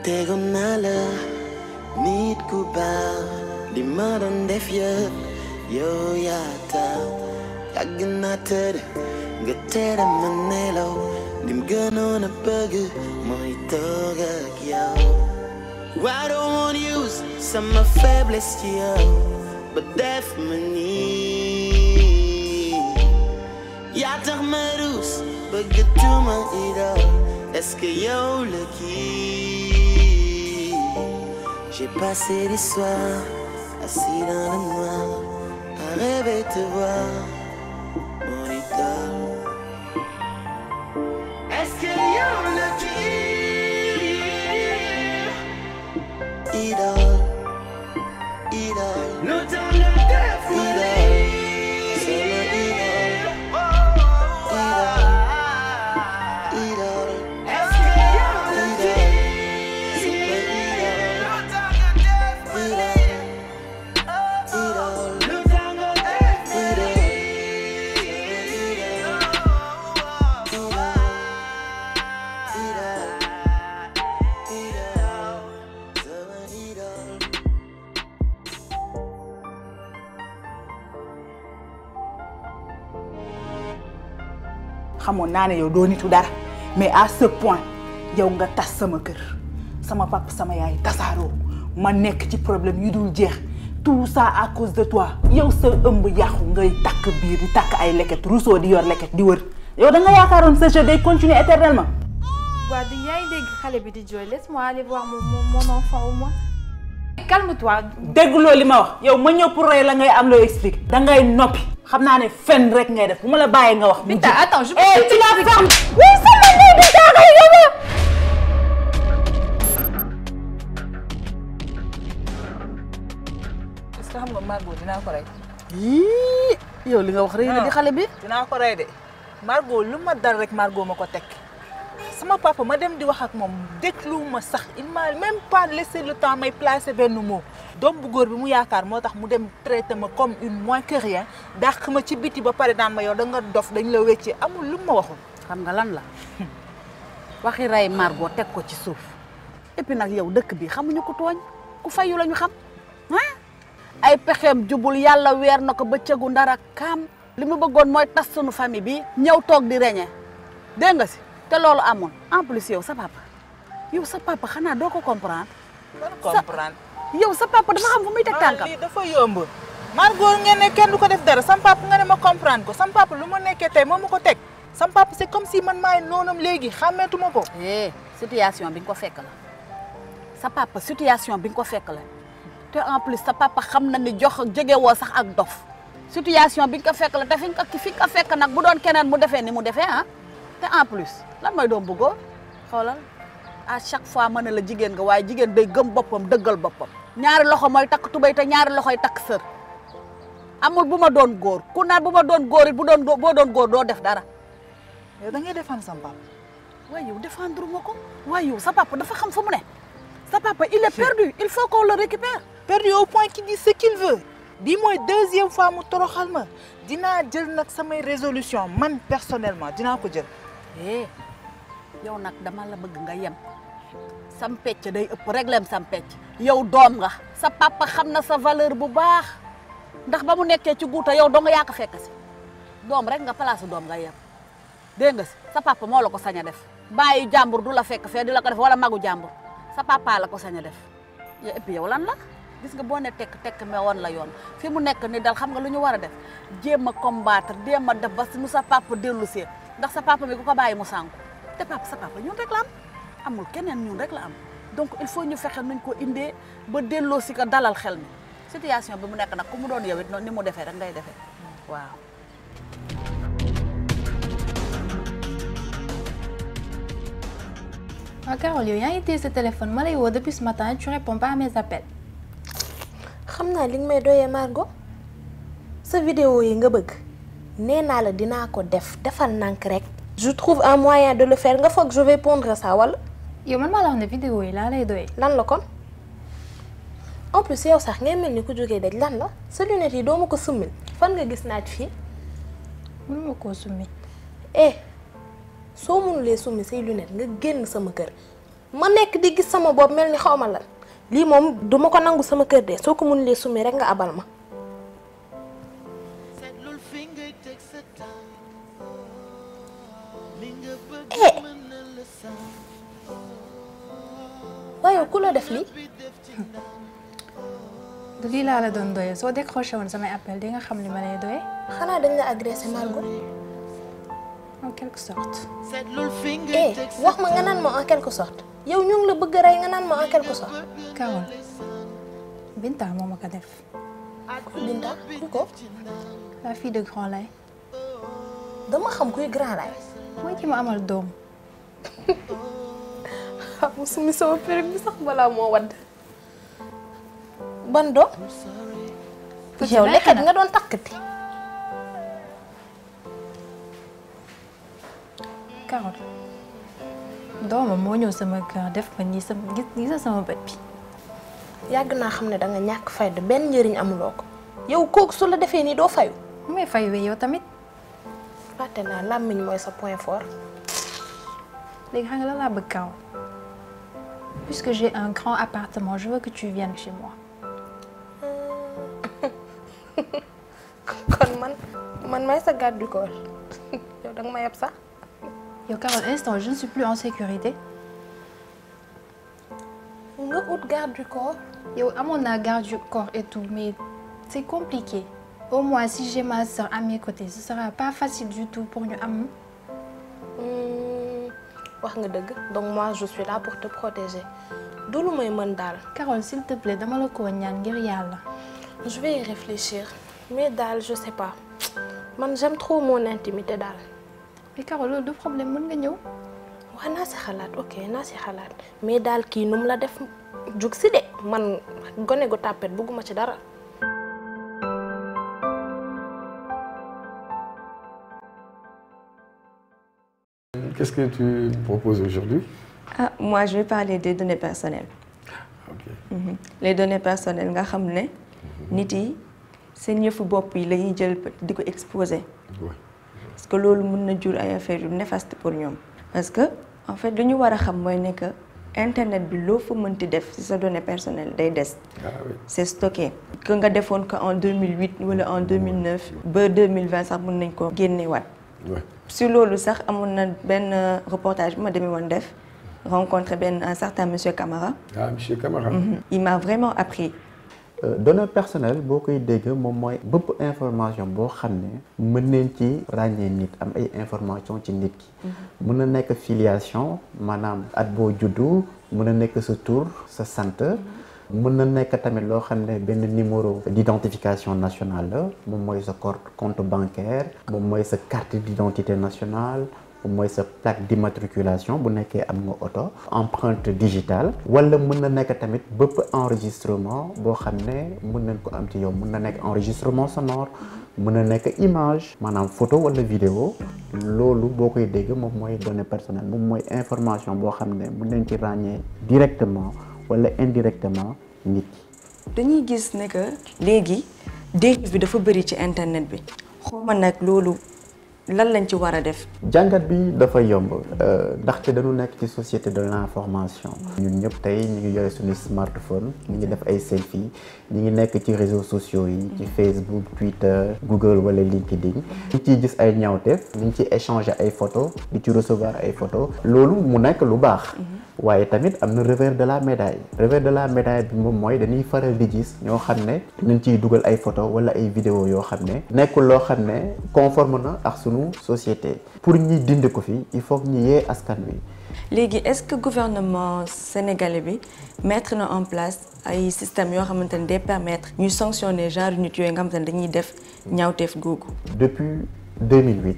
tegoon naa la nit ku baax li ma doon def yëpp yow yaa tax yàgg naa tëdd nga tere ma nelaw lim gënoon a bëgg mooy toog ak yow. I don't want to use some faiblesse ci yow ba def ma nii yaa tax ma ruus bëgg tuma idol. Est-ce que yow le kii? J'ai passé des soirs assis dans le noir à rêver te voir mon idole. Est-ce que yow le kii? Idole, idole, le temps de défiler. C'est le idole, idole, idole. xamoon naa ne yow doo nitu dara mais à ce point yow nga tas sama kër sama papa sama yaay tasaaroo ma nekk ci problème yu dul jeex tout ça à cause de toi yow sa ëmb yàqu ngay takk biir di takk ay leket Rousseau di yor leket di wër yow da nga yaakaaroon ce jeu day continuer éternellement. waa di yaa ngi dégg xale bi di jooy laisse-moi aller voir mon enfant au moins. calme-toi. dégguloo li ma wax yow ma ñëw pour rey la ngay am loo explique da ngay noppi xam naa ne fenn rek ngay def bu ma la bàyyee nga wax. Binta attends je peux tu la fermes. oui sama ndey di jaaxal yow. est-ce que xam nga Margot dinaa ko rey. yow li nga wax rëy na di xale bi. dinaa ko rey de Margot lu ma dal rek Margot ma ko teg. sama papa ma dem di wax ak moom déglu ma sax il m'a même pas laissé le temps may placer benn mot. doom bu góor bi mu yaakaar moo tax mu dem traité ma comme une moins que rien dàq ma ci biti ba pare daan ma yow da nga dof dañ la wecci amul lu ma waxul. xam nga lan la waxi rey Margot teg ko ci suuf et puis nag yow dëkk bi xamuñu ko tooñ ku fayu la ñu xam ah ay pexeem jubul yàlla weer na ko bëccëgu ndara kaam li mu bëggoon mooy tas sunu famille bi ñëw toog di reñe dégg nga si. te loolu amoon en plus yow sa papa xanaa doo ko comprendre. yow sa papa dafa xam fu muy teg tànkam. lii dafa yomb. Margot ngeen ne kenn du ko def dara sam papa nga ne ma comprendre ko sam papa lu ma nekkee tey moo ma ko teg sam papa c'est comme si man maay noonam léegi xàmmeetuma ko. situation bi nga ko fekk la sa papa situation bi nga ko fekk la te en plus sa papa xam na ni jege woo sax ak dof situation bi nga ko fekk la te fi nga ko fekk nag bu doon keneen mu defee ni mu defee ah. te en plus lan mooy doom bu góor xoolal à chaque fois mën na la jigéen nga waaye jigéen day gëm boppam dëggal boppam. ñaari loxo mooy takk tubéy te ñaari loxoy takk sër amul bu ma doon góor ku naan bu ma doon góor it boo doon góor doo def dara. yow da ngay défendre sa papa. waaye yow défendre ma ko waaye yow sa papa dafa xam fu mu ne sa papa il est perdu il faut qu'on le récupère. perdu au point qu'il dit ce qu'il veut. bii mooy deuxième fois mu toroxal ma dinaa jël nag samay résolution man personnellement dinaa ko jël. yow nag dama la bëgg nga yem sam pecc day ëpp réglem sam pecc yow doom nga sa papa xam na sa valeur bu baax ndax ba mu nekkee ci guuta yow doo nga yaa ko fekk si doom rek nga place doom nga yem dégg nga si sa papa moo la ko sañ a def bàyyi jàmbur du la fekk fee di la ko def wala magu jàmbur sa papa la ko sañ a def et puis yow lan la gis nga boo ne tekk me woon la yoon fi mu nekk ni dal xam nga lu ñu war a def jéem a combattre jéem a def ba mu sa papa dellu see ndax sa papa bi ku ko bàyyi mu sànku te sa papa ñun rek la am amul keneen ñun rek la am donc il faut ñu fexe nuñ ko indee ba delloo si ko dalal xel mi situation bi mu nekk nag ku mu doon yow it ni mu defee rek ngay defee waaw. Carole yow yaa ngi téye sa téléphone ma lay woo depuis ce matin tu réponds pas à mes appels. xam naa li nga may doyee Margot sa vidéo yi nga bëgg nee naa la dinaa ko defal nank rek. je trouve un moyen de le faire nga foog je vais pondre ça wala. yow man maa la wax ne vidéo yi laa lay doyee. lan la kon en plus yow sax ngay mel ni ku jógee daj lan la sa lunette yi doo ma ko summil fan nga gis naaj fii. mënuma koo summi. soo mënulee summi say lunette nga génn sama kër ma nekk di gis sama bopp mel ni xaw ma lan lii moom duma ko nangu sama kër de soo ko mënulee summi rek nga abal ma. waaye ku la def lii. du lii laa la doon doyee soo décroché woon samay appel di nga xam li ma lay doyee. xanaa dañ la agressé Margot. en quelque sorte. wax ma nga naan ma en quelque sorte yow ñu ngi la bëgg a rey nga naan ma en quelque sorte. Carole Binta moo ma ko def. Binta ku ko. la fille de Grand Lay. dama xam kuy Grand Lay. mooy ki ma amal doom. mu sumi sama perruque bi sax balaa moo wadd. ban doom. yow lekkat nga doon takkati. Carole doomam moo ñëw sama kër def ma nii sama gis sama bët bi. yàgg naa xam ne danga ñàkk fayda benn njëriñ amuloo ko. yow kooku su la defee nii doo fayu. mu may fayuwee yow tamit. fàtte naa làmmiñ mooy sa point fort. léegi xam nga lan laa bëgg Carole. puisque j'ai un grand appartement je veux que tu viennes chez moi. kon man may sa garde du corps yow danga ma yeb sax. yow Carole instant je ne suis plus en sécurité. nga ut garde du corps. yow amoon naa garde du corps et tout mais c'est compliqué. au moins si j'ai ma soeur à mes côtés ce sera pas facile du tout pour ñu am. wax nga dëgg donc moi je suis là pour te protéger du lu may mën daal. Carole s'il te plaît dama la ko ñaan ngir yàlla. je vais y réfléchir mais daal je sais pas man j'aime trop mon intimité daal. mais Carole loolu du problème mën nga ñëw. waaw naa si xalaat ok naa si xalaat mais daal kii nu mu la def jug si de man gone gu tàppet bëgguma ci dara. Qu'est-ce que tu proposes aujourd'hui? Moi, je vais parler des données personnelles. Ok. Les données personnelles, nga xam ne nit yi seen yëfu bopp yi la ñuy jël di ko exposer. Parce que loolu mën na jur ay affaires yu néfaste pour ñoom. Parce que en fait lu ñu war a xam mooy ne que internet bi loo fa mënti def ci sa données personnelles day des. C'est stocké. que nga defoon ko en 2008 wala en 2009 ba 2020 sax mën nañ ko génneewaat. Si loolu sax amoon na benn reportage bu ma demee woon def rencontré un certain monsieur Camara. Monsieur Camara. Il m'a vraiment appris. Données personnelles boo koy dégg moom mooy bépp information boo xam ne mën nañ ci ràññee nit am ay information ci nit ki. mën na nekk filiation maanaam at boo juddu mën na nekk sa tur sa sant. mën na nekk tamit loo xam ne benn numéro d'identification nationale la moom mooy sa compte bancaire moom mooy sa carte d'identité nationale moom mooy sa plaque d'immatriculation bu nekkee am nga oto empreinte digitale wala mën na nekk tamit bépp enregistrement boo xam ne mën nañ ko am ci yow mën na nekk enregistrement sonore mën na nekk image maanaam photo wala vidéo loolu boo koy dégg moom mooy données personnelles moom mooy information boo xam ne mën nañ ci ràññee directement wala indirectement nit yi. dañuy gis ne que léegi dérive bi dafa bëri ci internet bi xawma nag loolu lan lañ ci war a def. jàngat bi dafa yomb ndaxte dañu nekk ci société de l'information. ñun ñëpp tey ñu ngi yore suñu smartphone ñu ngi def ay selfie ñu ngi nekk ci réseaux sociaux yi ci Facebook Twitter Google wala LinkedIn. ñu ciy gis ay ñaawteef ñu ngi ciy échanger ay photos di ci recevoir ay photos loolu mu nekk lu baax. waaye tamit am na revers de la médaille revers de la médaille bi moom mooy dañuy faral di gis ñoo xam ne dinañ ciy dugal ay photos wala ay vidéos yoo xam ne nekkul loo xam ne conforme na ak sunu société pour ñi dindi ko fi il faut que ñu yee askan wi. léegi est-ce que gouvernement sénégalais bi mettre na en place ay systèmes yoo xamante ne day permettre ñuy sanctionner genre nit yooyu nga xamante ne dañuy def ñaawteef googu. depuis 2008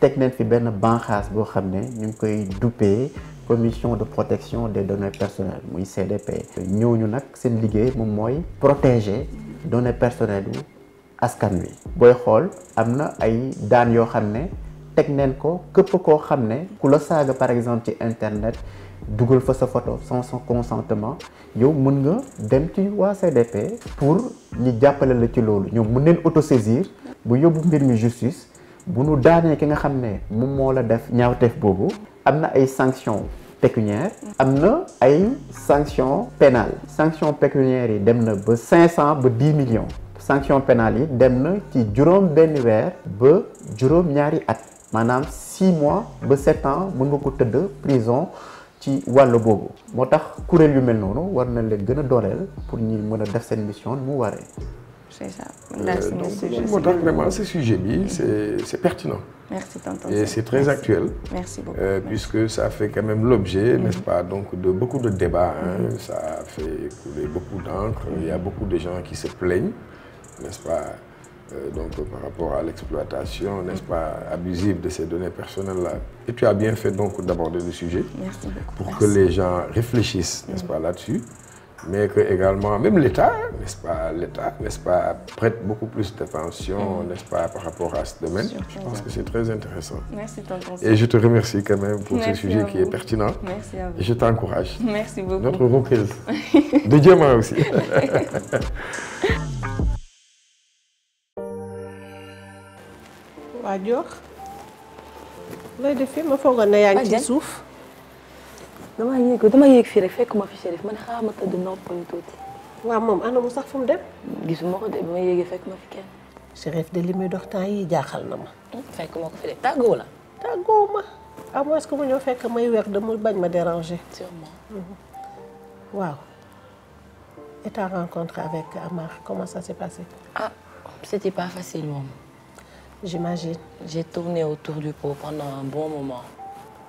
teg nañ fi benn banxaas boo xam ne ñu ngi koy duppee commission de protection des données personnelles muy CDP. ñooñu nag seen liggéey moom mooy protéger données personnelles yu askan wi. booy xool am na ay daan yoo xam ne teg neen ko képp koo xam ne ku la saaga par exemple ci internet dugal fa sa photo sans son consentement yow mën nga dem ci waa CDP pour ñu jàppale la ci loolu ñoom mën neen autosaisir bu yóbbu mbir mi justice bu nu daanee ki nga xam ne moom moo la def ñaawteef boobu am na ay sanctions pécuniaires am na ay sanctions pénales sanctions pécuniaires yi dem na ba 500 ba 10 millions sanctions pénales yi dem na ci juróom benn weer ba juróom ñaari at maanaam 6 mois ba 7 ans mën nga ko tëdd prison ci wàllu boobu moo tax kuréel yu mel noonu war na leen gën a dooleel pour ñi mën a def seen mission mu waree. C'est ça. Donc, vraiment, ce sujet, c'est pertinent. Merci, tonton. Et c'est très actuel. Merci beaucoup. Puisque ça fait quand même l'objet, n'est-ce pas, donc de beaucoup de débats. Hein. Ça a fait couler beaucoup d'encre. Il y a beaucoup de gens qui se plaignent, n'est-ce pas, donc par rapport à l'exploitation, n'est-ce pas, abusive de ces données personnelles-là. Et tu as bien fait donc d'aborder le sujet. Merci beaucoup. Pour que les gens réfléchissent, n'est-ce pas, là-dessus. Mais que également, même l'État, n'est-ce pas, prête beaucoup plus d'attention, n'est-ce pas, par rapport à ce domaine. Je pense que c'est très intéressant. Merci, tonton. Et je te remercie quand même pour ce sujet qui est pertinent. Merci à vous. Et je t'encourage. Merci beaucoup. Notre reprise. De diamant aussi. waa Dior looy def fi ma foogoon ne yaa ngi ci suuf. dama yéeg fii rek fekk ma fi Chérif ma ne xaaral ma tëdd noppalu tuuti. waaw moom ana mu sax fu mu dem. gisuma ko de ba ma yéegee fekk ma fi kenn. Chérif de li muy dox temps yi jaaxal na ma. fekk ma ko fi de tàggoo la. tàggoo ma à moins que mu ñëw fekk may weer de mu bañ ma déranger. sûrement. waaw. Et ta rencontre avec Amar, comment ça s'est passé? Ah, c'était pas facile, maman. J'imagine. J'ai tourné autour du pot pendant un bon moment.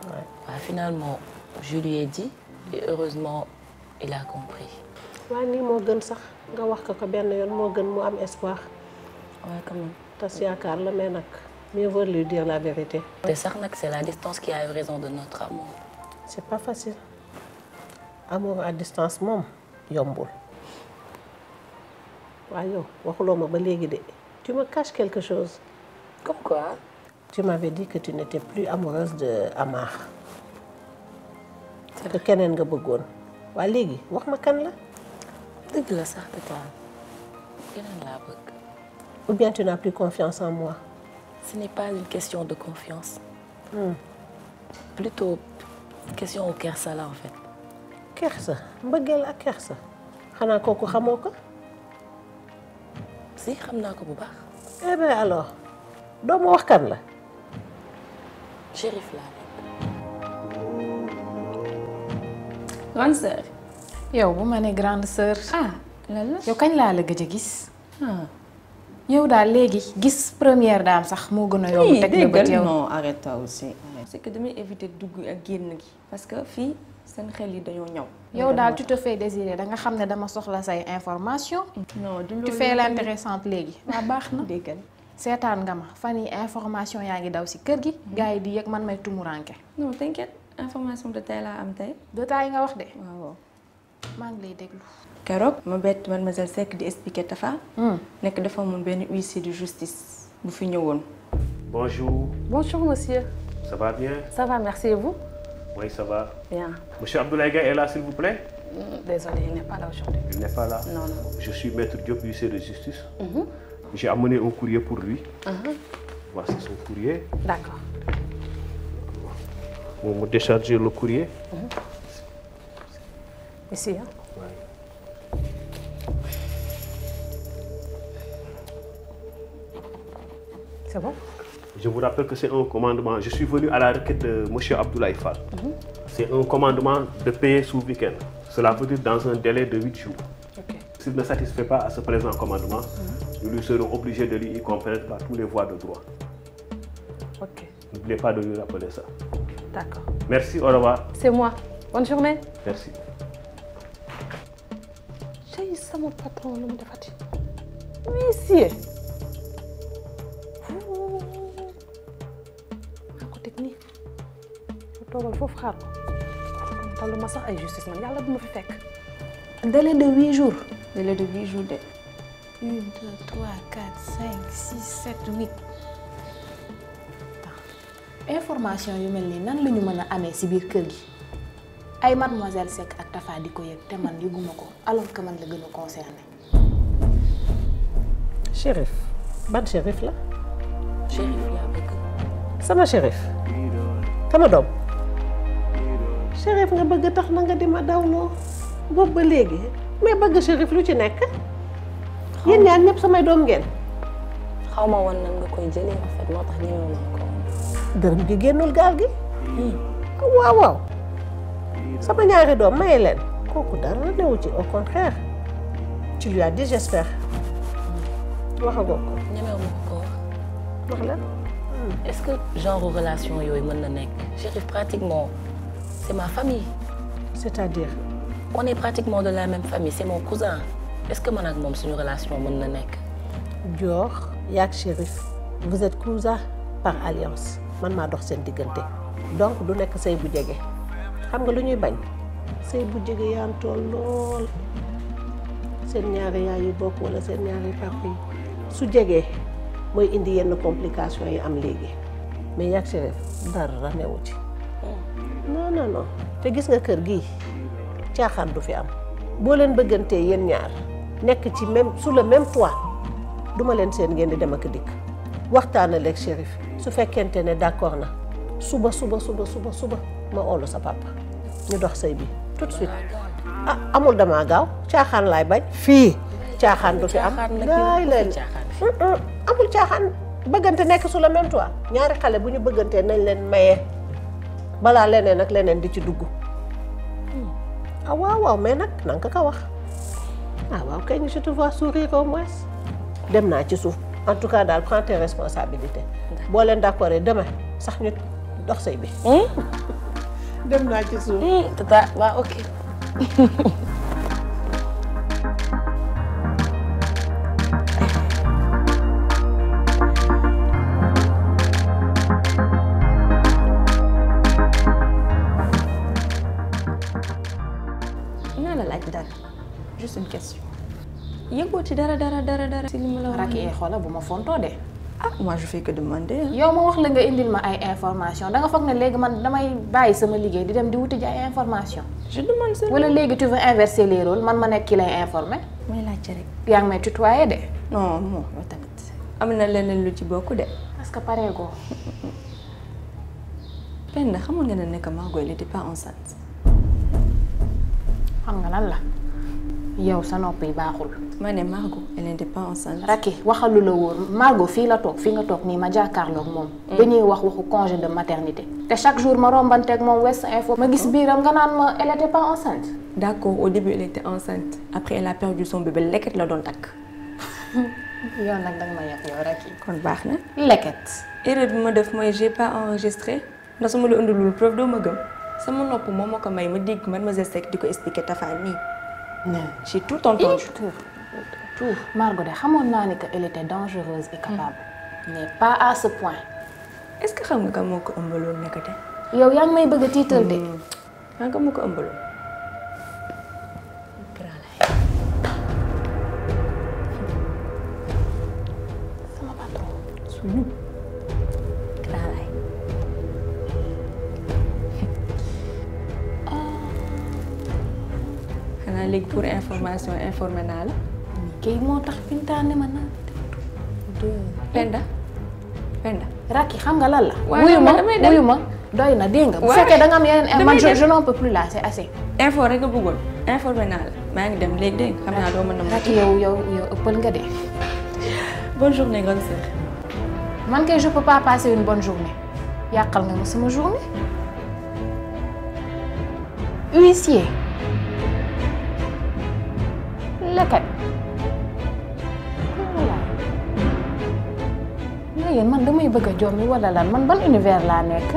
Ouais. Bah, finalement, je lui ai dit et heureusement, il a compris. Ouais, ni mo gën sax nga wax ko benn yoon mo gën mu am espoir. Ouais, quand même. Tas yaakaar la mais nag mieux vaut lui dire la vérité. Te sax nag c'est la distance qui a eu raison de notre amour. C'est pas facile. Amour à distance moom yombul. waaw yow waxuloo ma ba léegi de tu me caches quelque chose. Comme quoi? Tu m'avais dit que tu n'étais plus amoureuse de Amar. C'est que keneen nga bëggoon. waa léegi wax ma kan la. dëgg la sax de toi. keneen laa bëgg. Ou bien tu n'as plus confiance en moi. Ce n'est pas une question de confiance. Plutôt question au kersa là en fait. Kersa mbëggeel ak kersa xanaa kooku xamoo ko. si xam naa ko bu baax. Eh bien alors doo ma wax kan la. Chérif laa grande sœur. yow bu ma ne grande sœur. ah lan la yow kañ laa la gëj a gis. yow daal léegi gis première dame sax moo gën a yomb teg la bët yow. non arrête-toi aussi. c'est que damay éviter dugg ak génn gi parce que fii seen xel yi dañoo ñaw. yow daal tu te fais désirer da nga xam ne dama soxla say information. non du loolu tu fais l'intéressante léegi. waa baax na déggal. seetaan nga ma fan yi information yaa ngi daw si kër gi. gars yi di yëg man may tumuranke. non t'inquiète information de tey laa am tey. détail nga wax de. waaw. maa ngi lay déglu. keroog ma bett mademoiselle Seck di expliquer Tafa. nekk dafa amoon benn huissier de justice bu fi ñëwoon. Bonjour. Bonjour monsieur. Ça va bien? Ça va, merci et vous? Oui, ça va. Bien. Monsieur Abdoulaye Gaye est là, s'il vous plaît? Désolé, il n'est pas là aujourd'hui. Il n'est pas là? Non, non. Je suis maître Diop, huissier de justice. J'ai amené un courrier pour lui. Voici son courrier. D'accord. Vous me déchargez le courrier. Ici, hein? Ouais. C'est bon? Je vous rappelle que c'est un commandement. Je suis venu à la requête de monsieur Abdoulaye Fall. C'est un commandement de payer sous week-end. Cela veut dire dans un délai de 8 jours. Okay. S'il ne satisfait pas à ce présent commandement, nous lui serons obligés de lui y comprendre par tous les voies de droit. Ok. N'oubliez pas de lui rappeler ça. D'accord. Merci, au revoir. C'est moi. Bonne journée. Merci. J'ai ça mon patron, l'homme de Fatih. Monsieur. Technique. toogal foofu xaar ko talu ma sax ay justice man yàlla bu ma fi fekk. délai de 8 jours. délai de 8 jours de. 1 2 3 4 5 6 7 8. information yu mel nii nan la ñu mën a amee ci biir kër gi ay mademoiselle Seck ak Tafa di ko yëg te man yëguma ko alors que man la gën a concerné. Chérif ban Chérif la. Chérif laa bëgg. sama Chérif. sama doom. Chérif nga bëgg tax na nga di ma dawloo boobu ba léegi mais bëgg Chérif lu ci nekk yéen ñaar ñëpp samay doom ngeen. xaw ma woon nan nga koy jëlee en fait moo tax ñëwee naa ko. dërëm gi génnul gaal gi. waaw waaw sama ñaari doom maye leen kooku dara newu ci au contraire tu lui as dit j'espère waxagoo ko. ñemewu ma ko wax la. est-ce que genre relation yooyu mën na nekk Chérif pratiquement c'est ma famille. c'est-à-dire. on est pratiquement de la même famille c'est mon cousin est-ce que man ak moom suñu relation mën na nekk. Dior yaak Chérif vous êtes cousins par alliance man maa dox seen diggante donc du nekk sëy bu jege xam nga lu ñuy bañ sëy bu jege yaan tool lool seen ñaari yaay yu bokk wala seen ñaari papa yi su jegee mooy indi yenn complications yi am léegi mais yaak Chérif dara newu ci non non non te gis nga kër gii caaxaan du fi am boo leen bëggantee yéen ñaar nekk ci même sous le même toit duma leen seen ngeen di dem ak dikk waxtaanal ak Chérif su fekkente ne d'accord na suba ma oolu sa papa ñu dox sëy bi tout de suite ah amul damaa gaaw caaxaan laay bañ fii caaxaan du fi am laay leen amul caaxaan bëggante nekk sous le même toit ñaari xale bu ñu bëggantee nañ leen maye balaa leneen ak leneen di ci dugg ah waaw waaw mais nag na nga ko wax ah waaw kay je te vois sourire au moins dem naa ci suuf en tout cas daal prends tes responsabilités boo leen d'accord demain sax ñu dox sëy bi dem naa ci suuf tata waaw ok naa la laaj dara juste une question yëgoo ci dara si li ma la wax. Racky xoolal bu ma fontoo de. ah moi je fais que demander. yow ma wax la nga indil ma ay information da nga foog ne léegi man damay bàyyi sama liggéey di dem di wuti ji ay information. je demande seulement. wala léegi tu veux inverser les rôles man ma nekk ki lay informer. may laajte rek. yaa ngi may tutoyer de. non moom yow tamit am na leneen lu ci bokk de. parce que pareegoo. Penda xamoon nga ne que Margot elle était pas enceinte. xam nga lan la yow sa nopp yi baaxul. ma ne Margot elle n'était pas enceinte. Racky waxalu la wóor Margot fii la toog fii nga toog nii ma jàkkaarloog moom. dañuy wax waxu congé de maternité. te chaque jour ma rombanteeg moom West Info. ma gis biiram nga naan ma elle était pas enceinte. d'accord au début elle était enceinte après elle a perdu son bébé leket la doon takk. yow nag danga ma yàq yow Racky. kon baax na. leket. erreur bi ma def mooy j'ai pas enregistré ndax su ma la indilul preuve doo ma gëm sama nopp moom moo ko may ma dégg Mademoiselle Seck di ko expliquer Tafa nii. j'ai tout entendu. tout Margot de xamoon naa ni que elle était dangereuse et capable. mais pas à ce point. est-ce que xam nga kan moo ko ëmbaloon nekkate. yow yaa ngi may bëgg a tiital de. xam nga moo ko ëmbaloon. sama patron. suñu. Gralaay. xanaa léegi pour information informé naa la. kay moo tax pintaane ma naan. Penda. Racky xam nga lan la. waaw wuyu ma doy na dégg nga. bu fekkee da nga am yeneen man je n'en peux plus là c'est assez. info rek nga bëggoon informé naa la maa ngi dem léegi dégg nga xam naa doo mën a. Racky yow ëppal nga de. bonne journée grande sœur. man kay je peux pas passer une bonne journée yàqal nga ma sama journée. huissier. leket. léegi man damay bëgg a jommi wala lan man ban univers laa nekk.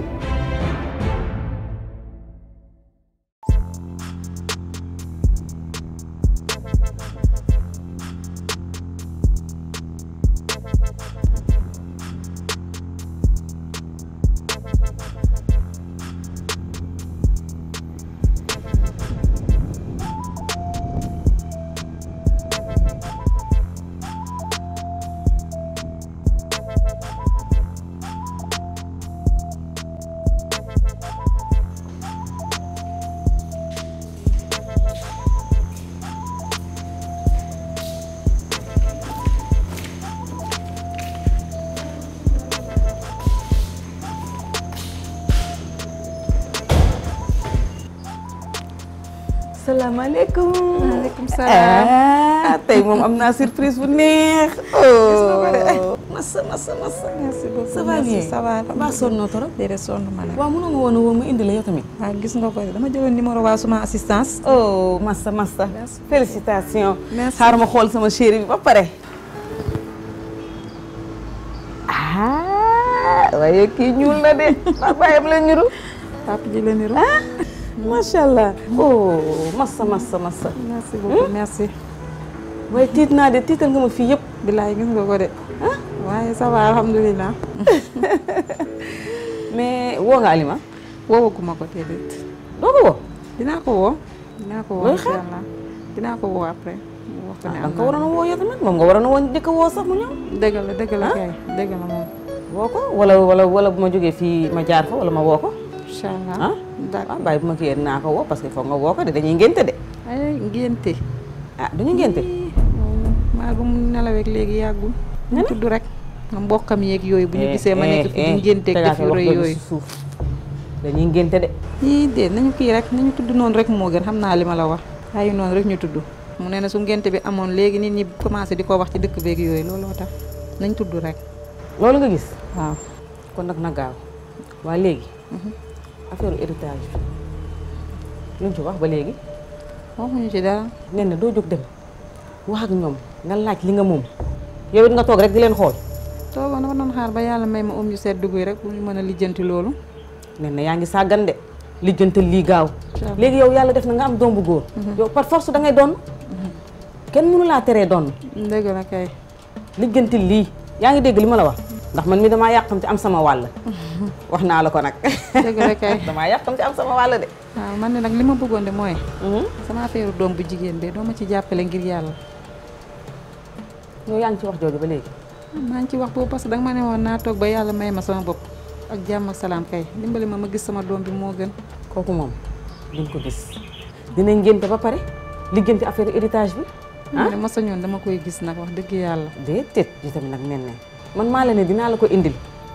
salaamaaleykum. Waaleykum salaam. tey moom am naa surprise bu neex. oh massa. merci beaucoup. ça va bien ça va. ba sonnoo trop. déedéet sonn ma nag. waaw mënoo ma woon a woo ma indi la yow tamit. waaw gis nga ko dama jëloon numéro waa suma assistance. oh massa. félicitations. merci xaaral ma xool sama chéri bi ba pare. waaye kii ñuul na de. babayam la niru. papa ji la niru. macha allah. oh massa. merci beaucoup merci. waaye tiit naa de tiital nga ma fii yëpp. bilaay gis nga ko de. waaye ça va alhamdulilah. mais woo nga Alima. woowaguma ko déedéet. doo ko woo. dinaa ko woo. incha allah dinaa ko woo après. wax ko ne am nga ko waroon a woo yow tamit moom nga waroon a woo njëkk a woo sax mu ñëw. dëgg la kay dëgg la moom. woo ko wala bu ma jógee fii ma jaar fa wala ma woo ko. incha allah d'accord bàyyi bu ma kii naa ko woo parce que foog nga woo ko de dañuy ngénte de. ay ngénte. duñu ngénte. maa bu mu nelawee léegi yàggul. ñu tudd rek. nga mbokkam yeeg yooyu bu ñu gisee ma nekk fi di ngénteeg def yu rëy yooyu. dañuy ngénte de. yii de nañu kii rek nañu tudd noonu rek moo gën xam naa li ma la wax. ay noonu rek ñu tudd. mu ne na su ngénte bi amoon léegi nit ñi commencé di ko wax ci dëkk beeg yooyu looloo tax nañ tudd rek. loolu nga gis. waaw kon nag na gaaw. waa léegi. affaire héritage bi luñ ci wax ba léegi. waxuñu ci dara. nee na doo jóg dem wax ak ñoom nga laaj li nga moom yow it nga toog rek di leen xool. toogoon dama doon xaar ba yàlla may ma yu sedd guy rek bu ñu mën a lijjanti loolu. nee na yaa ngi sàggan de lijjantal lii gaaw. léegi yow yàlla def na nga am doom bu góor. yow par force da ngay doon. kenn mënu laa teree doon. dëgg la kay. lijjantil lii yaa ngi dégg li ma la wax. ndax man mi damaa yàqamti am sama wàll. wax naa la ko nag. dëgg la kay damaa yàqamti am sama wàll de. waaw man ne nag li ma bëggoon de mooy. sama affaire doom bu jigéen bi doo ma ci jàppale ngir yàlla. yow yaa ngi ci wax jooju ba léegi. maa ngi ci wax boobu parce que danga ma ne woon naa toog ba yàlla may ma sama bopp ak jàmm ak salaam kay dimbali ma gis sama doom bi moo gën. kooku moom duñ ko gis dinañ ngénte ba pare lijjanti affaire héritage bi. ne ma sañoon dama koy gis nag wax dëgg yàlla. déedéet ji tamit nag nen man maa la ne dinaa la ko indil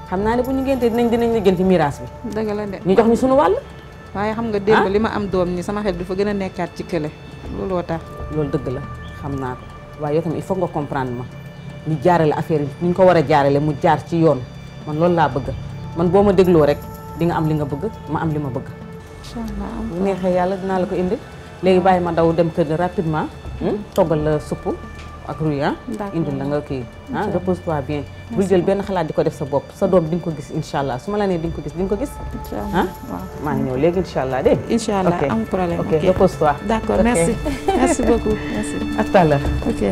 xam naa ne bu ñu ngéntee dinañ lijjanti miraas bi. dëgg la de ñu jox ñu sunu wàll. waaye xam nga démb li ma am doom ni sama xel dafa gën a nekkaat ci kële looloo tax. loolu dëgg la xam naa ko waaye yow tamit il faut nga comprendre ma ñu jaarale affaire yi ni ñu ko war a jaarale mu jaar ci yoon man loolu laa bëgg man boo ma dégloo rek di nga am li nga bëgg ma am li ma bëgg. incha allah bu neexee yàlla dinaa la ko indil léegi bàyyi ma daw dem kër ga rapidement toggal la supp ak ruy indil la nga kii repose-toi bien bul jël benn xalaat di ko def sa bopp sa doom di nga ko gis incha allah su ma la nee di nga ko gis di nga ko gis. maa ngi ñëw léegi incha allah dégg nga. incha allah amul problème ok repose-toi. d'accord merci merci beaucoup merci. à tout à l'heure. ok.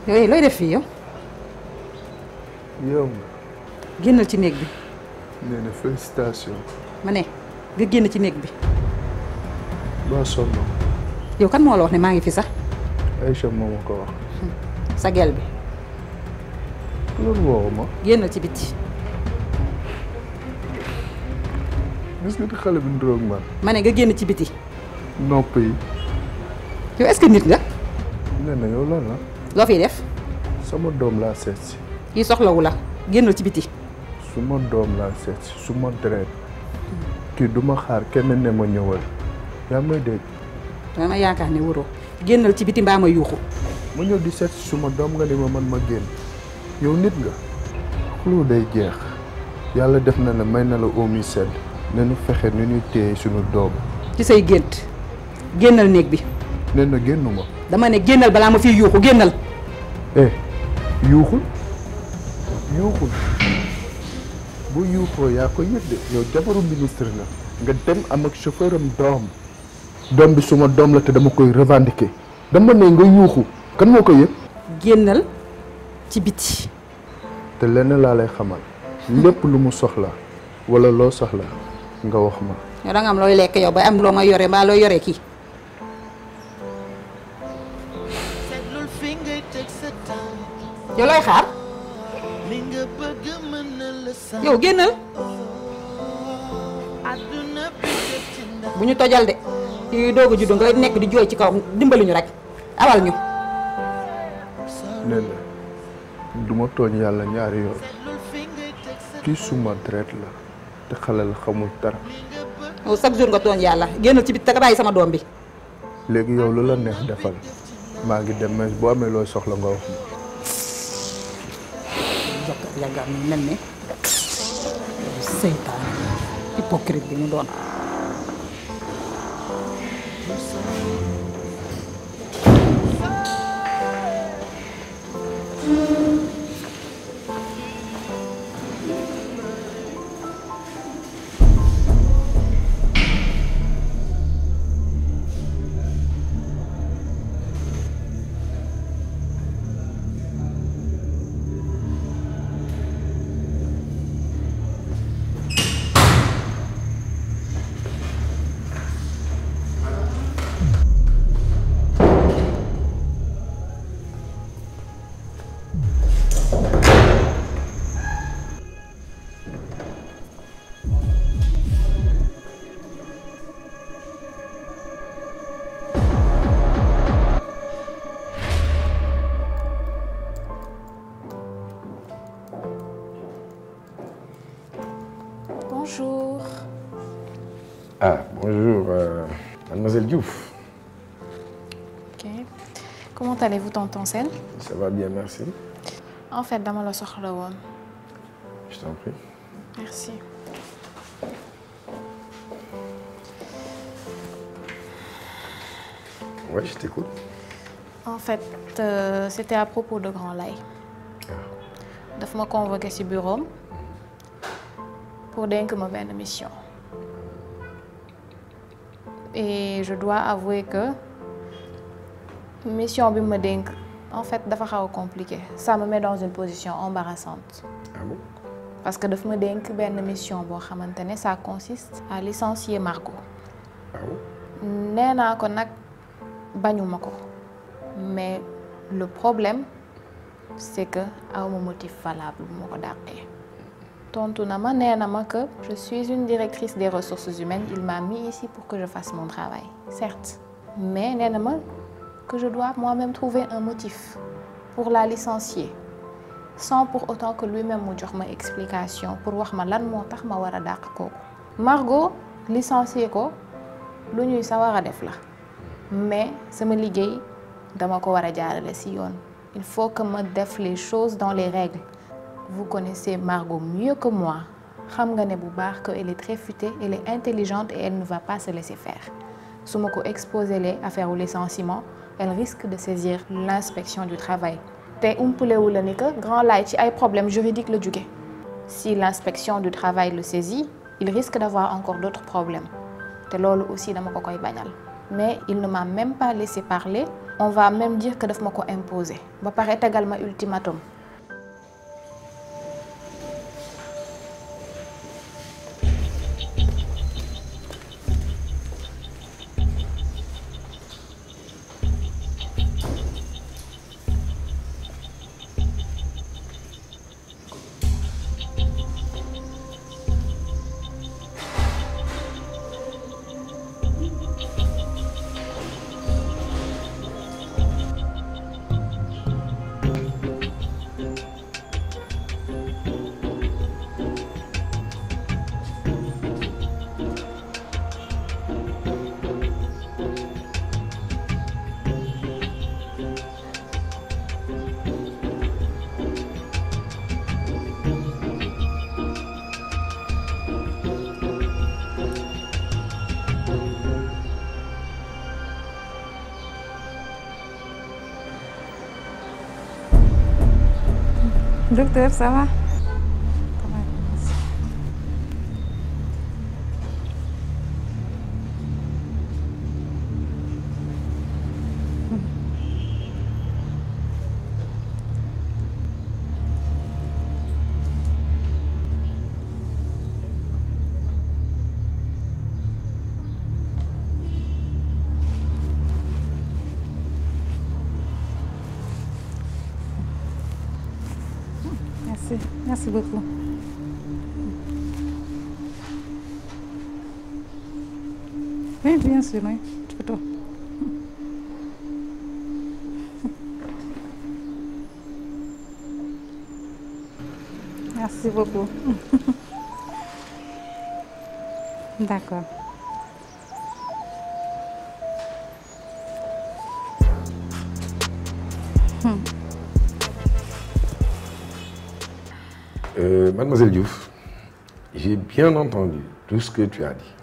yooyu looy def fii yow. yow. génnal ci néeg bi. nee na félicitation. ma ne nga génn ci néeg bi. ba sonn. yow kan moo la wax ne maa ngi fi sax. Aïcha moo ma ko wax. sa gel bi. loolu woowu ma. génnal ci biti. gis nga xale bi nduróog man. ma ne nga génn ci biti. nopp yi. yow est-ce que nit nga. nee na yow lan la. loo fiy def. sama doom laa seet si. kii soxlawu la génnal ci biti. su ma doom laa seet si su ma deret kii du ma xaar kenn ne ma ñëwal yaa may dégg. dama yaakaar ne wuroo génnal ci biti mbaa ma yuuxu. ma ñëw di seet si su ma doom nga ni ma man ma génn yow nit nga. xuloo day jeex yàlla def na la may na la omi sedd nañu fexe ni ñuy téye suñu doom. ci say gént génnal néeg bi nee na génnuma. dama ne génnal balaa ma fiy yuuxu génnal. yuuxul bu yuuxoo yaa ko yëg de yow jabaru ministre nga dem am ak chauffeur am doom bi suma doom la te dama koy revendiquer dama ne nga yuuxu kan moo ko yëg. génnal ci biti. te lenn laa lay xamal lépp lu mu soxla wala loo soxla nga wax ma. yow da nga am looy lekk yow bay am loo ma yore mbaa looy yore kii. yow looy xaar. yow génnal. bu ñu tojal de kii doog a juddu nga nekk di jooy ci kaw dimbali ñu rek awal ñu. nee na du ma tooñ yàlla ñaari yoon kii suma deret la te xale la xamul dara. yow chaque jour nga tooñ yàlla génnal ci biir te nga bàyyi sama doom bi. léegi yow lu la neex defal maa ngi dem mais boo amee looy soxla nga wax ma. jokkat yàgga am mel ne seytaan hypocrite bi ñu doon. Bonjour. Ah, bonjour, mademoiselle Diouf. Ok. Comment allez-vous, tonton Sène? Ça va bien, merci. En fait, dama la soxla woon. Je t'en prie. Merci. Ouais, je t'écoute. En fait, c'était à propos de Grand Laye. Daf ma convoqué ci bureau pour dénk ma benn mission. Et je dois avouer que mission bi ma dénk en fait dafa xaw a compliqué. Ça me met dans une position embarrassante. Ah bon? Parce que daf ma dénk benn mission boo xamante ne ça consiste à licencier Margot. Ah bon? Nee naa ko nag bañuma ko mais le problème c'est que awma motif valable bu ma ko dàqee. Tontu na ma nee na ma que je suis une directrice des ressources humaines, il m'a mis ici pour que je fasse mon travail, certes, mais nee na ma que je dois moi-même trouver un motif pour la licencier sans pour autant que lui-même mu jox ma explication pour wax ma lan moo tax ma war a dàq kooku. Margot licencier ko lu ñuy sa war a def la mais sama liggéey dama ko war a jaarale ci yoon. Il faut que ma def les choses dans les règles. Vous connaissez Margot mieux que moi. Xam nga ne bu baax que elle est très futée, elle est intelligente et elle ne va pas se laisser faire. Su ma ko exposer les affaires au licenciement, elle risque de saisir l'inspection du travail. Te umpalewu la ni que Grand Laye ci ay problèmes juridiques la jóge. Si l'inspection du travail le saisit, il risque d'avoir encore d'autres problèmes. Te loolu aussi dama ko koy bañal. Mais il ne m'a même pas laissé parler. On va même dire que daf ma ko imposer. Ba pare tegal ma ultimatum. Docteur, ça va? Merci beaucoup. Oui, bien sûr, oui. Tu peux toi. Merci beaucoup. D'accord. Mademoiselle Diouf, j'ai bien entendu tout ce que tu as dit.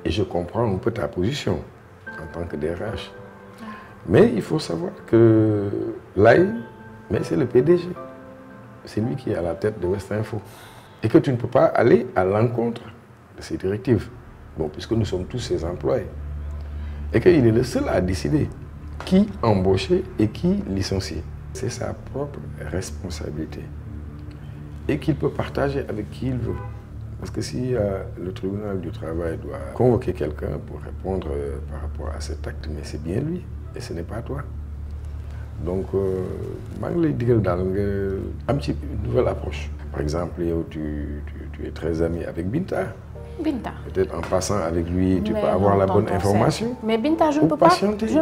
Et je comprends un peu ta position en tant que DRH. Mais il faut savoir que l'AI, c'est le PDG. C'est lui qui est à la tête de West Info. Et que tu ne peux pas aller à l'encontre de ses directives. Bon, puisque nous sommes tous ses employés. Et qu'il est le seul à décider qui embaucher et qui licencier. C'est sa propre responsabilité. Et qu'il peut partager avec qui il veut. Parce que si le tribunal du travail doit convoquer quelqu'un pour répondre par rapport à cet acte, mais c'est bien lui, et ce n'est pas toi. Donc, je vais te dire une nouvelle approche. Par exemple, tu es très ami avec Binta. Binta. Peut-être en passant avec lui, tu peux avoir la bonne information. Mais Binta, je ne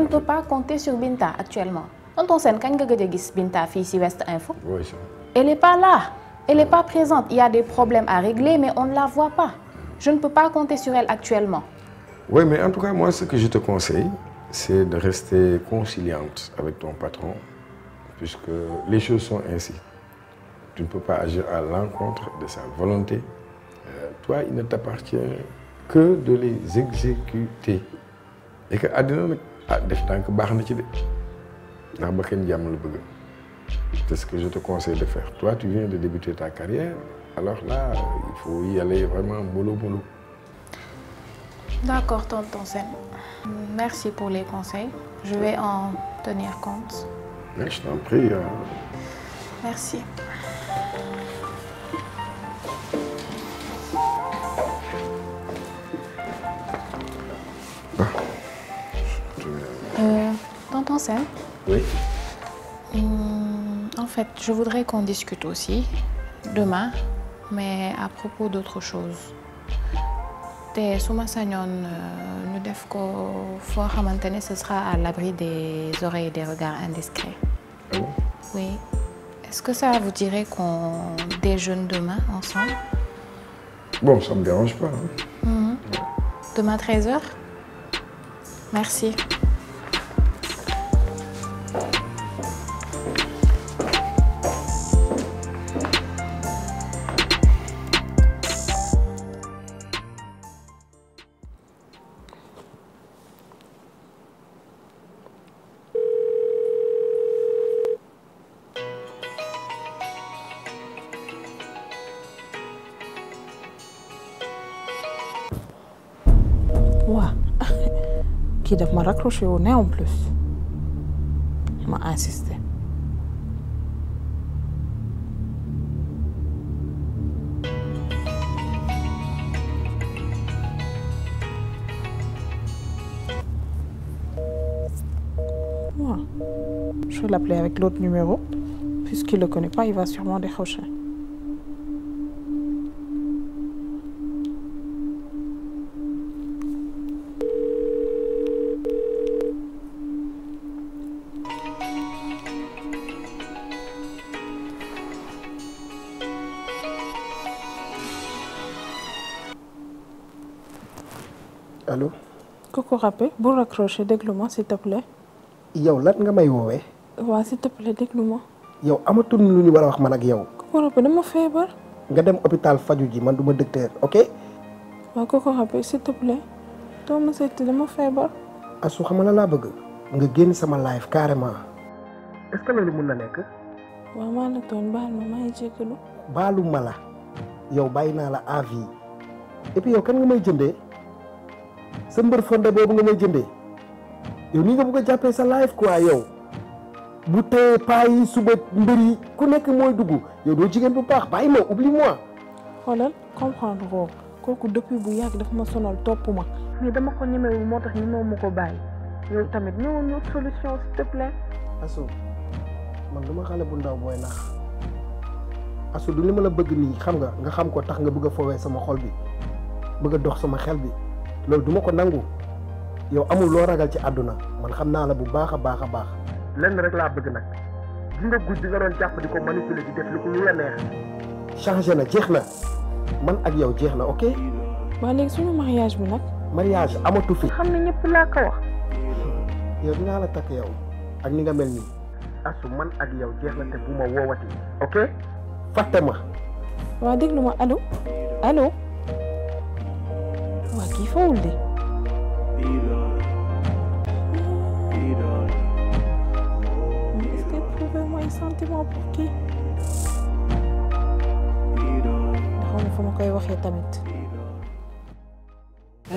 peux pas compter sur Binta actuellement. Tonton Sen, quand tu as vu Binta ici West Info, oui, ça. Elle n'est pas là. Elle n'est pas présente. Il y a des problèmes à régler, mais on ne la voit pas. Je ne peux pas compter sur elle actuellement. Oui, mais en tout cas, moi, ce que je te conseille, c'est de rester conciliante avec ton patron, puisque les choses sont ainsi. Tu ne peux pas agir à l'encontre de sa volonté. Toi, il ne t'appartient que de les exécuter. Et que c'est ce que je te conseille de faire. Toi, tu viens de débuter ta carrière, alors là, il faut y aller vraiment mollo. D'accord, tonton Sen. Merci pour les conseils. Je vais en tenir compte. Mais je t'en prie. Merci. Tonton Sen. Oui. En fait, je voudrais qu'on discute aussi demain, mais à propos d'autre chose. Et si nous ce sera à l'abri des oreilles et des regards indiscrets. Ah bon? Oui. Est-ce que ça vous dirait qu'on déjeune demain ensemble? Bon, ça ne me dérange pas. Hein. Demain 13h? Merci. Qui doit me raccrocher au nez en plus. M'a insisté. Ouais. Je vais l'appeler avec l'autre numéro. Puisqu'il ne le connaît pas, il va sûrement décrocher. Allô? Coucou Rappé, pour raccrocher, déglu-moi s'il te plaît. Yow lan nga may woowee? Waaw s'il te plaît, déglu-moi. Yow amatul lu ñu war a wax man ak yow. Coucou Rappé, dama feebar. Nga dem hôpital faju ji, man duma docteur, ok? Waaw Coucou Rappé, s'il te plaît. doo ma seeti dama feebar. Asu xam nga la laa bëgg nga génn sama live carrément. Est-ce que loolu mun na nekk? waaw maa la tooñ baal ma maa ngi jéggalu. baalu ma la yow bàyyi naa la à vie et puis yow kan nga may jëndee sa mbër fonde boobu nga may jëndee yow nii nga bëgg a jàppee sa life quoi yow bu teyee paa yi suba mbër yi ku nekk mooy dugg yow doo jigéen bu baax bàyyi ma oublie-moi. xoolal comprendre ko kooku depuis bu yàgg dafa ma sonal topp ma. mais dama ko ñemewul moo tax ñemewu ma ko bàyyi yow tamit ñëwoon ñu solution s'il te plaît. Asou man du ma xale bu ndaw booy nax Asou du li ma la bëgg nii xam nga xam ko tax nga bëgg a foowee sama xol bi bëgg a dox sama xel bi loolu du ma ko nangu yow amul loo ragal ci àdduna man xam naa la bu baax a baax a baax. lenn rek laa bëgg nag gis nga guddi nga doon jàpp di ko manipuler di def lu ko lu la neex. changé na jeex na man ak yow jeex na ok. waa léegi suñu mariage bi nag. mariage amatu fi. xam ne ñëpp laa ko wax. yow dinaa la takk yow ak ni nga mel nii Asou man ak yow jeex na te bu ma woowati ok fàtte ma. waa déglu ma allo allo waa kii fawul de. est-ce que prouvez-moi un sentiment pour qui. ndax fa ma koy waxee tamit.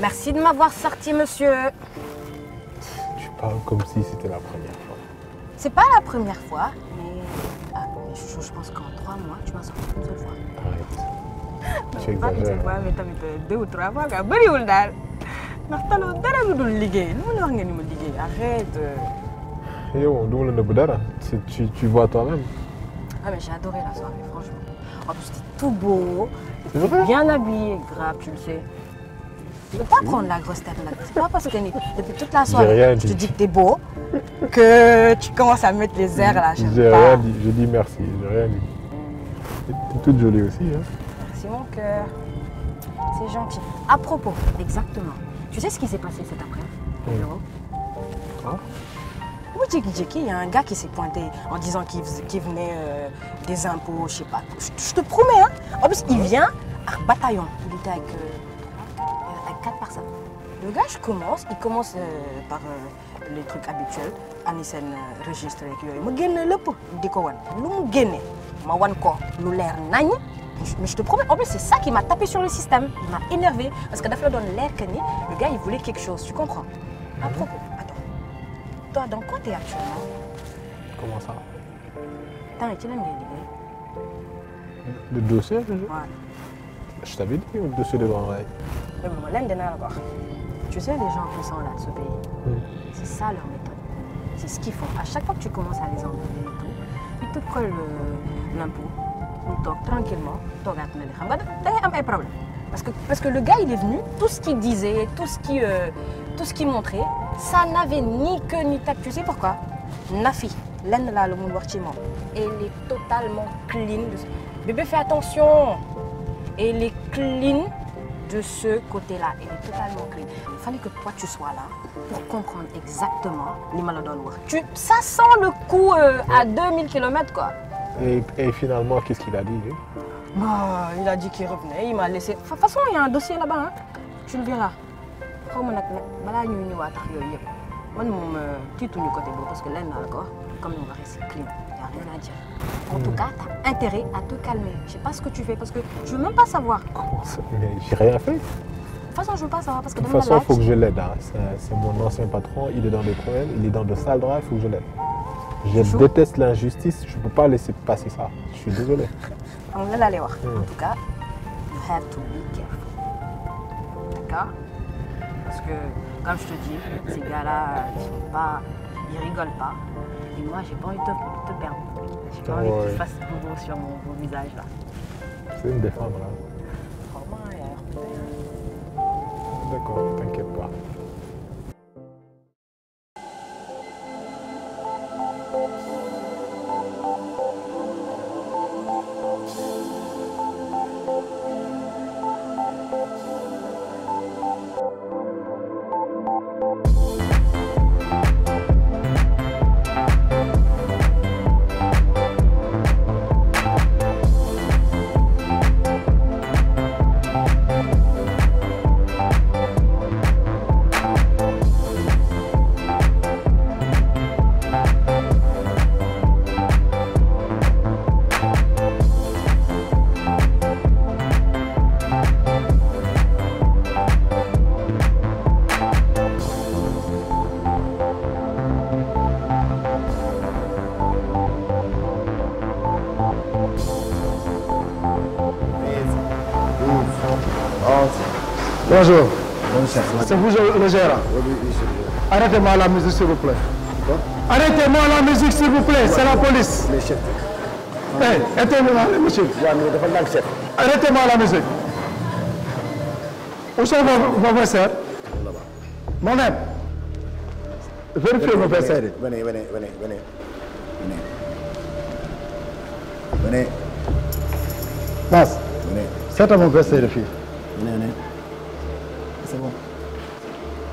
Merci de m'avoir sorti, monsieur. Tu parles comme si c'était la première fois. C'est pas la première fois, mais je pense qu'en 3 mois, tu m'as sorti une seule fois. Arrête. Tu exagères. mais tamit 2 ou 3 fois, bëriwul daal. ndax taloo dara lu dul liggéey lu ma la wax nga ni ma liggéey arrête. Yo, du ma la nëbb dara. Tu vois toi-même. Ah mais j'ai adoré la soirée, franchement. En plus, c'était tout beau, c'était bien habillé, grave, tu le sais. Tu peux pas prendre la grosse tête là. C'est pas parce que depuis toute la soirée, je te dis que t'es beau, que tu commences à mettre les airs là. J'ai rien dit, je dis merci, j'ai rien dit. T'es toute jolie aussi. Hein. Merci mon cœur. C'est gentil. À propos, exactement. Tu sais ce qui s'est passé cet après-midi au bureau? Ah. Oui, il y a un gars qui s'est pointé en disant qu'il venait des impôts, je sais pas. Je te promets, hein. En plus, il vient à bataillon. Il était avec 4 personnes. Le gars, il commence par les trucs habituels. Anisen registre avec lui. Je gagne le pot. Je gagne. Mais je te promets, en plus c'est ça qui m'a tapé sur le système. Il m'a énervé parce que d'abord dans l'air que le gars il voulait quelque chose, tu comprends? À propos, attends. Toi, dans quoi t'es actuellement? Comment ça? Attends, et tu l'aimes Le dossier, je Ouais. Je t'avais dit, le dossier de grand rail. Mais bon, l'aime de n'avoir. Tu sais, les gens puissants là de ce pays, c'est ça leur méthode. C'est ce qu'ils font. À chaque fois que tu commences à les enlever et tout, ils te collent l'impôt. Tranquillement, problème. Parce que le gars il est venu, tout ce qu'il disait, tout ce qu'il montrait, ça n'avait ni queue ni tête. Tu sais pourquoi? Nafi, l'aine là, le monde elle est totalement clean. Bébé, fais attention. Elle est clean de ce côté-là. Elle est totalement clean. Il fallait que toi tu sois là pour comprendre exactement les ça sent le coup à 2000 km quoi. Et finalement, qu'est-ce qu'il a dit lui? Bah, il a dit qu'il revenait, il m'a laissé. De toute façon, il y a un dossier là-bas, hein. Tu le verras. Comme parce que là, comme on va rester clean, il n'y a rien à dire. En tout cas, tu as intérêt à te calmer. Je ne sais pas ce que tu fais parce que je ne veux même pas savoir. Comment ça? Mais j'ai rien fait. De toute façon, je ne veux pas savoir parce que de toute façon, il faut que je l'aide. Hein. C'est mon ancien patron, il est dans des problèmes, il est dans de sales draps, il faut que je l'aide. Je déteste l'injustice, je ne peux pas laisser passer ça. Je suis désolé. En tout cas, you have to be careful. D'accord? Parce que, comme je te dis, ces gars-là, ils rigolent pas. Et moi, j'ai pas envie de te perdre. J'ai pas envie que tu fasses bobo sur mon visage là. C'est une des femmes là. Vraiment, il y a D'accord, t'inquiète pas. Bonjour. C'est vous le gérant. Arrêtez-moi la musique s'il vous plaît. Arrêtez-moi la musique s'il vous plaît, c'est la police. Arrêtez-moi la musique. Arrêtez-moi la musique. Où sont vos versaires? Moi-même. Vérifiez vos versaires. Venez. Mas, c'est à mon versaire de fille. Venez. C'est bon.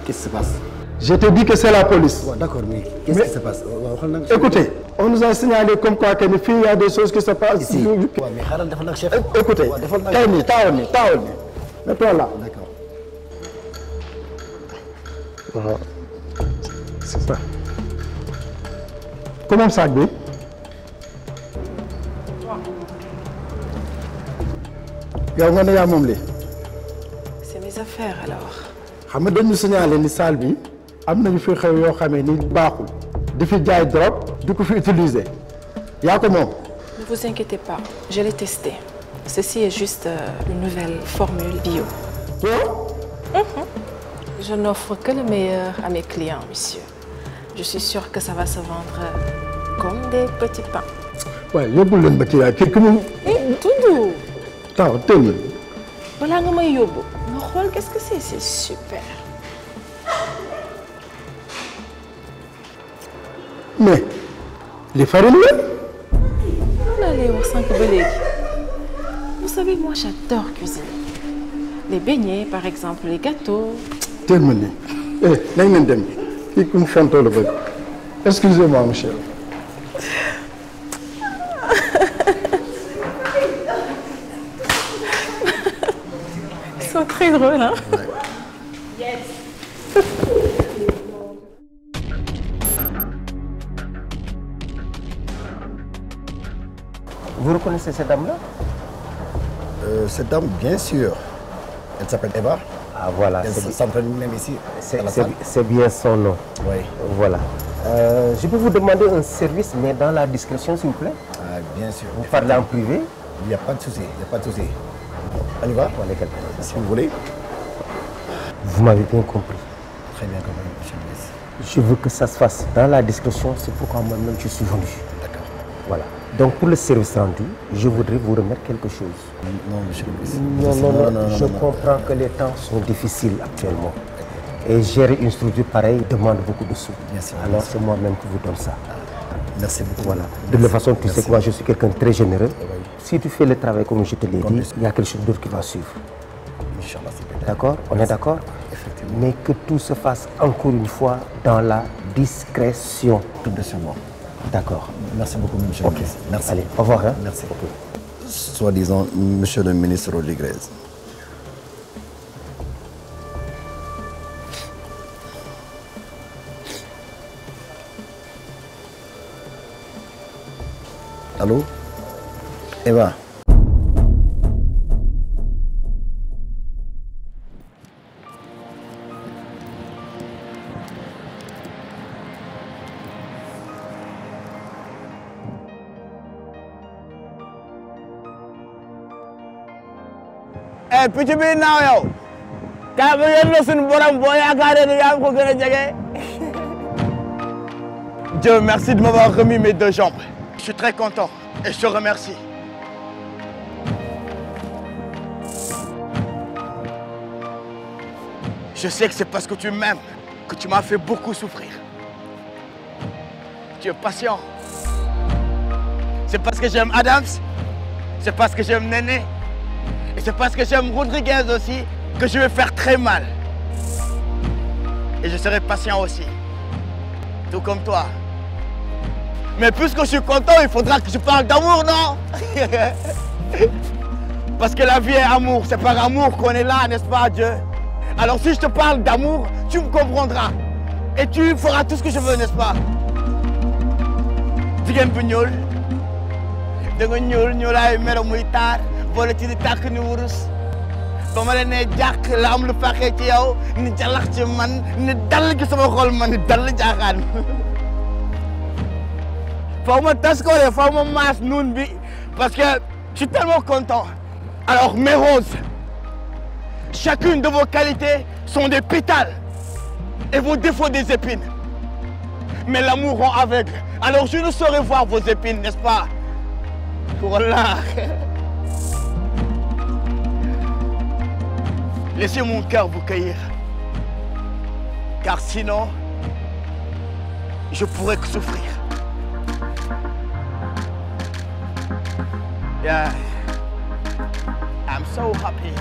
Qu'est-ce qui se passe? Je te dis que c'est la police. D'accord, mais qu'est-ce qui se passe? Écoutez, on nous a signalé comme quoi qu'il y a des choses qui se passent ici. Mais chef. Écoutez, Taoni. Mets-toi là. D'accord. Voilà. C'est ça. Comment ça, Guy? C'est mes affaires alors. xam nga dañu signalé ni salle bi am nañu fi xew yoo xamee ni baaxul di fi jaay drogue di ko fi utiliser yaa ko moom. Ne vous inquiétez pas, je l'ai testé. Ceci est juste une nouvelle formule bio. Je n'offre que le meilleur à mes clients, monsieur. Je suis sûre que ça va se vendre comme des petits pains. waaye yóbbu leen ba ci yaay kii mu. Tudu. taw tël. Balaa nga may yóbbu nga xool qu'est-ce que c'est super. mais li farine la. On allait wax sànq ba léegi. Vous savez, moi j'adore cuisiner. Les beignets par exemple, les gâteaux. teel ma nii nañ leen dem kii ku mu fontoo la bëgg. Excusez-moi monsieur. Ils sont très drôles, hein? Yes. Vous reconnaissez cette dame-là? Cette dame, bien sûr. Elle s'appelle Eva. Ah voilà. Elle s'entraîne même ici. C'est bien son nom. Oui. Voilà. Je peux vous demander un service, mais dans la discrétion, s'il vous plaît? Ah, bien sûr. Vous parlez en privé? Il n'y a pas de souci. On y va? Si vous voulez. Vous m'avez bien compris. Très bien compris, monsieur le ministre. Je veux que ça se fasse dans la discrétion, c'est pourquoi moi-même je suis venu. D'accord. Voilà. Donc pour le service rendu, je voudrais vous remettre quelque chose. Non, monsieur le ministre. Non, je comprends que les temps sont difficiles actuellement. Et gérer une structure pareille demande beaucoup de sous. Alors c'est moi-même qui vous donne ça. Merci beaucoup. Voilà. De toute façon, tu sais que moi je suis quelqu'un de très généreux. Si tu fais le travail comme je te l'ai dit, il y a quelque chose d'autre qui va suivre. D'accord? On est d'accord? Effectivement. Mais que tout se fasse encore une fois dans la discrétion. Tout doucement. D'accord. Merci beaucoup, monsieur le ministre. Merci. Allez, au revoir. Hein? Merci beaucoup. Soi-disant, monsieur le ministre Rodriguez. Allô? Eva? picc bi naaw yow kaa ba yéen la suñu borom boo yaakaaree ne yaa ngi ko gën a jege. Dieu merci de m'avoir remis mes deux jambes. Je suis très content et je te remercie. Je sais que c'est parce que tu m'aimes que tu m'as fait beaucoup souffrir. Tu es patient. C'est parce que j'aime Adams, c'est parce que j'aime Néné. Et c'est parce que j'aime Rodriguez aussi que je vais faire très mal. Et je serai patient aussi. Tout comme toi. Mais puisque je suis content, il faudra que je parle d'amour, non? Parce que la vie est amour. C'est par amour qu'on est là, n'est-ce pas, Dieu? Alors si je te parle d'amour, tu me comprendras. Et tu feras tout ce que je veux, n'est-ce pas? Jigéen bu ñuul da nga ñuul ay melo muy taar boole ci di tàkk ni wurus ba ma la nee jàkk la am lu fàqee ci yow ni jalax ci man ni dal ci sama xol man ni dal jaaxaan faw ma tas ko de faw ma maas nuun bi parce que je suis tellement content. Alors mes roses, Chacune de vos qualités sont des pétales et vos défauts des épines. Mais l'amour rend aveugle. Alors je ne saurais voir vos épines, n'est-ce pas? Voilà. Laissez mon cœur vous cueillir. Car sinon, je pourrais que souffrir. Yeah. I'm so happy.